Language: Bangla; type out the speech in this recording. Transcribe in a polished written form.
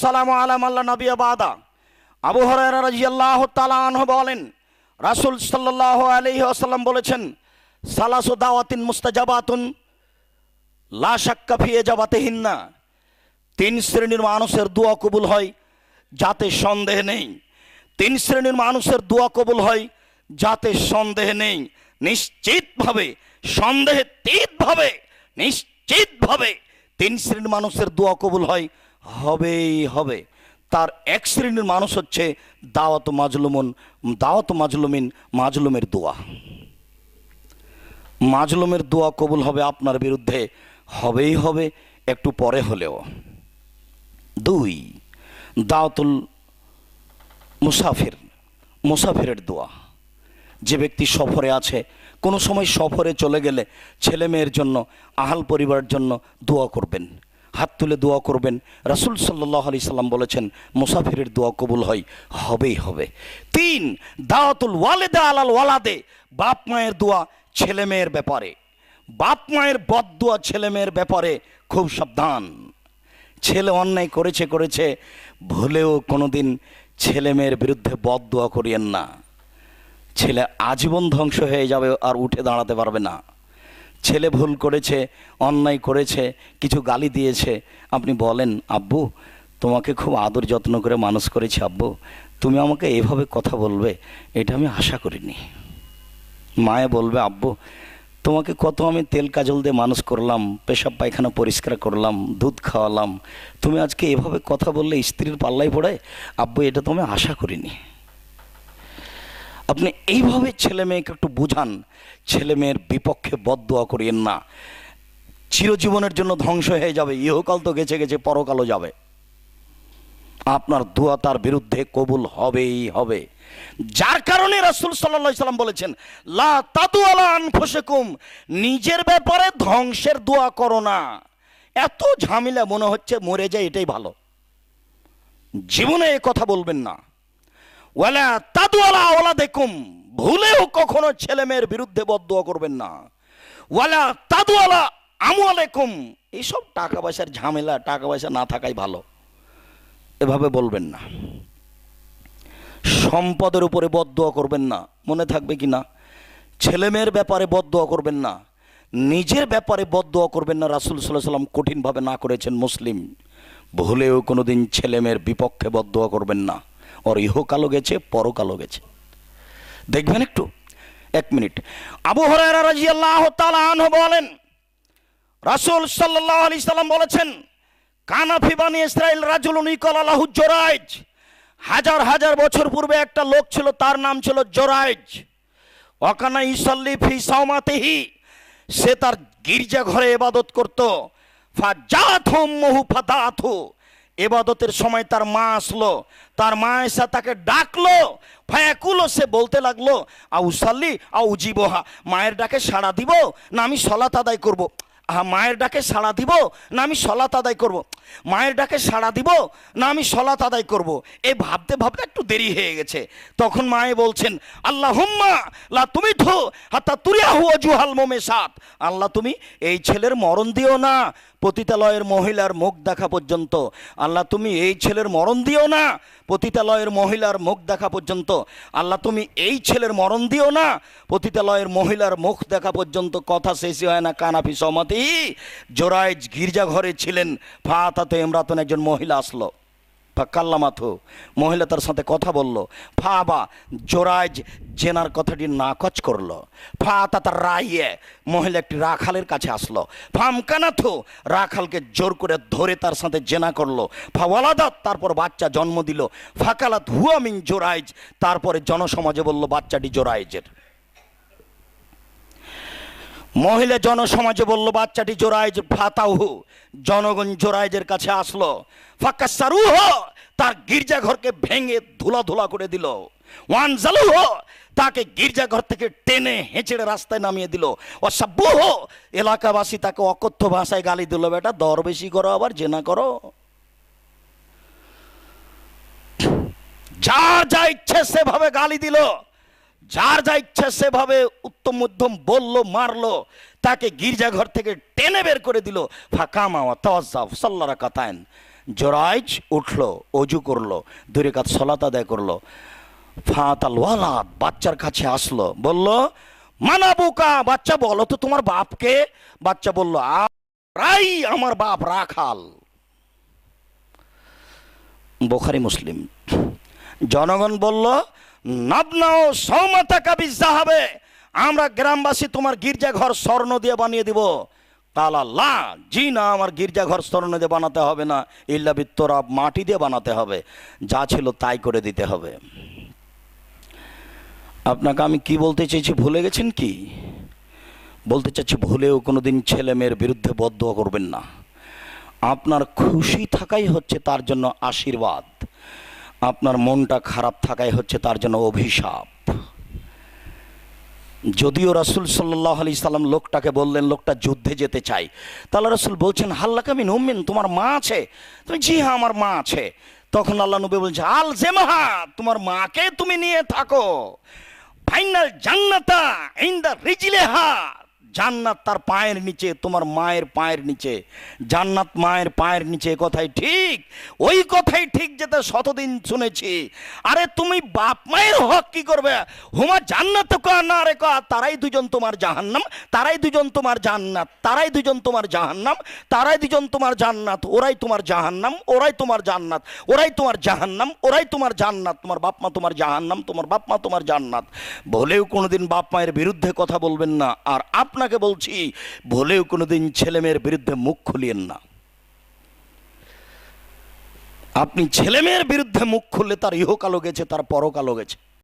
সালামু আলা আল্লাহ নবী বাদা। আবু হুরায়রা রাদিয়াল্লাহু তাআলা আনহু বলেন, রাসূল সাল্লাল্লাহু আলাইহি ওয়াসাল্লাম বলেছেন, সালাসু দাওয়াতিন মুস্তাজাবাতুন লা শাক্কা ফি ইজাবাতিহিন্না। তিন শ্রেণীর মানুষের দোয়া কবুল হয় যাতে সন্দেহ নেই। তিন শ্রেণীর মানুষের দোয়া কবুল হয় যাতে সন্দেহ নেই। নিশ্চিতভাবে, সন্দেহাতীতভাবে, নিশ্চিতভাবে তিন শ্রেণীর মানুষের দোয়া কবুল হয়, হবেই হবে। তার এক শ্রেণীর মানুষ হচ্ছে দাওয়াত মাজলুমিন, মাজলুমের দোয়া। মাজলুমের দোয়া কবুল হবে আপনার বিরুদ্ধে, হবেই হবে, একটু পরে হলেও। দুই, দাওয়াতুল মুসাফিরের দোয়া। যে ব্যক্তি সফরে আছে, কোনো সময় সফরে চলে গেলে ছেলে মেয়ের জন্য, আহাল পরিবারের জন্য দোয়া করবেন, হাত তুলে দোয়া করবেন। রাসূল সাল্লাল্লাহু আলাইহি সাল্লাম বলেছেন, মুসাফিরের দোয়া কবুল হয়, হবেই হবে। তিন, দাওয়াতুল ওয়ালিদা আলাল ওয়ালাদে। বাপ মায়ের দোয়া ছেলে মেয়ের ব্যাপারে, বাপ মায়ের বদদোয়া ছেলে মেয়ের ব্যাপারে খুব সাবধান। ছেলে অন্যায় করেছে, ভুলেও কোনোদিন ছেলে মেয়ের বিরুদ্ধে বদদোয়া করিয়েন না। ছেলে আজীবন ধ্বংস হয়ে যাবে, আর উঠে দাঁড়াতে পারবে না। ছেলে ভুল করেছে, অন্যায় করেছে, কিছু গালি দিয়েছে, আপনি বলেন, আব্বু তোমাকে খুব আদর যত্ন করে মানুষ করেছি, আব্বু তুমি আমাকে এভাবে কথা বলবে এটা আমি আশা করিনি। মায়ে বলবে, আব্বু তোমাকে কত আমি তেল কাজল দিয়ে মানুষ করলাম, পেশাব পায়খানা পরিষ্কার করলাম, দুধ খাওয়ালাম, তুমি আজকে এভাবে কথা বললে স্ত্রীর পাল্লায় পড়ে, আব্বু এটা তো আমি আশা করিনি। আপনি এইভাবে ছেলে মেয়েকে একটু বুঝান, ছেলে মেয়ের বিপক্ষে বদদোয়া করিয়েন না। চিরজীবনের জন্য ধ্বংস হয়ে যাবে, ইহকাল তো গেছে, পরকালও যাবে। আপনার দোয়া তার বিরুদ্ধে কবুল হবেই হবে। যার কারণে রাসূল সাল্লাল্লাহু আলাইহি সাল্লাম বলেছেন, লা তাদু আলা আনফুসিকুম, নিজের ব্যাপারে ধ্বংসের দোয়া করো না। এত ঝামেলা, মনে হচ্ছে মরে যায়, এটাই ভালো। জীবনে এ কথা বলবেন না। ওয়ালা তাদু আলা আওলাদিকুম, ভুলেও কখনো ছেলে মেয়ের বিরুদ্ধে বদদোয়া করবেন না। ওয়ালা তাদু আলা আমওয়ালিকুম, এইসব টাকা পয়সার ঝামেলা, টাকা পয়সা না থাকাই ভালো, এভাবে বলবেন না। সম্পদের উপরে বদদোয়া করবেন না, মনে থাকবে কি না। ছেলে মেয়ের ব্যাপারে বদদোয়া করবেন না, নিজের ব্যাপারে বদদোয়া করবেন না। রাসূল সাল্লাল্লাহু আলাইহি সাল্লাম কঠিনভাবে না করেছেন মুসলিম। ভুলেও কোনোদিন ছেলে মেয়ের বিপক্ষে বদদোয়া করবেন না, ওর ইহকালও গেছে, পরকালও গেছে। দেখবেন একটু, এক মিনিট। আবু হুরায়রা রাদিয়াল্লাহু তাআলা আনহু বলেন, রাসূল সাল্লাল্লাহু আলাইহি সাল্লাম বলেছেন, কানা ফি বানি ইসরাইল রাজুলুন ইকালা লাহু জোরাইজ। হাজার হাজার বছর পূর্বে একটা লোক ছিল, তার নাম ছিল জোরাইজ। ওয়াকানা ইসাল্লি ফি সাওমাতিহি, সে তার গির্জা ঘরে ইবাদত করত। ফাজাতহু উম্মুহু ফাদাতহু, ইবাদতের সময় তার মা আসলো, তার মা এসে তাকে ডাকলো। ফায়াকুলো, সে বলতে লাগলো, আউসাল্লি আউজিবহা, মায়ের ডাকে সাড়া দিব না আমি সালাত আদায় করব। মায়ের ডাকে সাড়া দিব না আমি সালাত আদায় করব, মায়ের ডাকে সাড়া দিব না আমি সালাত আদায় করব। এ ভাবতে ভাবতে একটু দেরি হয়ে গেছে। তখন মায়ে বলছেন, আল্লাহুম্মা লা তুমিথু হাত্তা তুরিয়াহু ওয়াজুহাল মুমিসাত, আল্লাহ তুমি এই ছেলের মরণ দিও না পতিতালয়ের মহিলার মুখ দেখা পর্যন্ত। আল্লাহ তুমি এই ছেলের মরণ দিও না পতিতালয়ের মহিলার মুখ দেখা পর্যন্ত। আল্লাহ তুমি এই ছেলের মরণ দিও না পতিতালয়ের মহিলার মুখ দেখা পর্যন্ত। কথা শেষই হয় না, কানাফি সমাতি, জোরাইজ গির্জা ঘরে ছিলেন। ফাতাতে ইমরাতুন, একজন মহিলা আসলো। কাল্লামাথু, মহিলা তার সাথে কথা বলল। ফাবা, জোরাইজ জেনার কথাটি নাকচ করলো। ফাতা তার রাইয়ে, মহিলা একটি রাখালের কাছে আসলো। ফামকানাথু, রাখালকে জোর করে ধরে তার সাথে জেনা করলো। ফাওয়ালাদাত, তারপর বাচ্চা জন্ম দিল। ফাকালাত হুয়া মিন জোরাইজ, তারপরে জনসমাজে বলল বাচ্চাটি জোরাইজের। মহিলা জনসমাজে বলল বাচ্চাটি জোরাইজ। ফাতাউহু, জনগণ জোরাইজের কাছে আসলো। ফাকাসারুহ, তার গির্জাঘরকে ভেঙে ধুলা ধুলা করে দিল। ওয়ানজালুহ, তাকে গির্জাঘর থেকে টেনে হেঁচড়ে রাস্তায় নামিয়ে দিল। ওয়াসাব্বুহ, এলাকাবাসী তাকে অকথ্য ভাষায় গালি দিল, বেটা দরবেশি করো আবার জেনা করো। যার যা ইচ্ছে সেভাবে গালি দিল, যার যা ইচ্ছা সেভাবে উত্তম মধ্যম বললো, মারলো। তাকে গির্জাঘর থেকে টেনে বের করে দিল। ফাকামা ওয়া তাওয়াজ্জাফ সাল্লা রাকাতাইন, জোরাইজ উঠলো, অজু করলো, 2 রাকাত সালাত আদায় করলো। ফাতাল ওয়ালাদ, বাচ্চার কাছে আসলো, বলল মানাবুকা, বাচ্চা বলো তো তোমার বাপকে। বাচ্চা বলল রাই, আমার বাপ রাখাল। বুখারী মুসলিম। জনগণ বলল নাবনাও সৌমাতাকা বিজাহাবে, আমরা গ্রামবাসী তোমার গির্জাঘর স্বর্ণ দিয়ে বানিয়ে দিব। কালা লা, জি না, আমার গির্জাঘর স্বর্ণ দিয়ে বানাতে হবে না, ইল্লা বিত্তরাব, মাটি দিয়ে বানাতে হবে, যা ছিল তাই করে দিতে হবে। আপনাকে আমি কি বলতে চেয়েছি ভুলে গেছেন কি? বলতে চাচ্ছি ভুলেও কোনোদিন ছেলে মেয়ের বিরুদ্ধে বদদোয়া করবেন না। আপনার খুশি থাকাই হচ্ছে তার জন্য আশীর্বাদ, আপনার মনটা খারাপ থাকাই হচ্ছে তার জন্য অভিশাপ। যদিও রাসূল সাল্লাল্লাহু আলাইহি সাল্লাম লোকটাকে বললেন লোকটা যুদ্ধে যেতে চাই, তাহলে রাসূল বলছেন হাল্লাকা মিন উম্মিন, তোমার মা আছে? তুমি জি হ্যাঁ আমার মা আছে। তখন আল্লাহ নবী বলছে আল জেমাহা, তোমার মাকে তুমি নিয়ে থাকো। ফাইনাল জান্নাতা ইনদা রিজলিহা, জান্নাত তার পায়ের নিচে, তোমার মায়ের পায়ের নিচে। জান্নাত মায়ের পায়ের নিচে, কথাই ঠিক, ওই কথাই ঠিক যেটা শতদিন শুনেছি। আরে তুমি বাপ মায়ের হক কি করবে? হুমা জান্নাত কা না রে কা, তারাই দুজন তোমার জাহান্নাম, তারাই দুজন তোমার জান্নাত, তারাই দুজন তোমার জাহান্নাম, তারাই দুজন তোমার জান্নাত, ওরাই তোমার জাহান্নাম, ওরাই তোমার জান্নাত, ওরাই তোমার জাহান্নাম, ওরাই তোমার জান্নাত। তোমার বাপ মা তোমার জাহান্নাম, তোমার বাপ মা তোমার জান্নাত। বলেও কোনোদিন বাপ মায়ের বিরুদ্ধে কথা বলবেন না। আর আপনাকে বলছি ভুলেও কোনোদিন ছেলে মেয়ের বিরুদ্ধে মুখ খুলিয়েন না। আপনি ছেলে মেয়ের বিরুদ্ধে মুখ খুললে তার ইহকালও গেছে, তার পরকালও গেছে।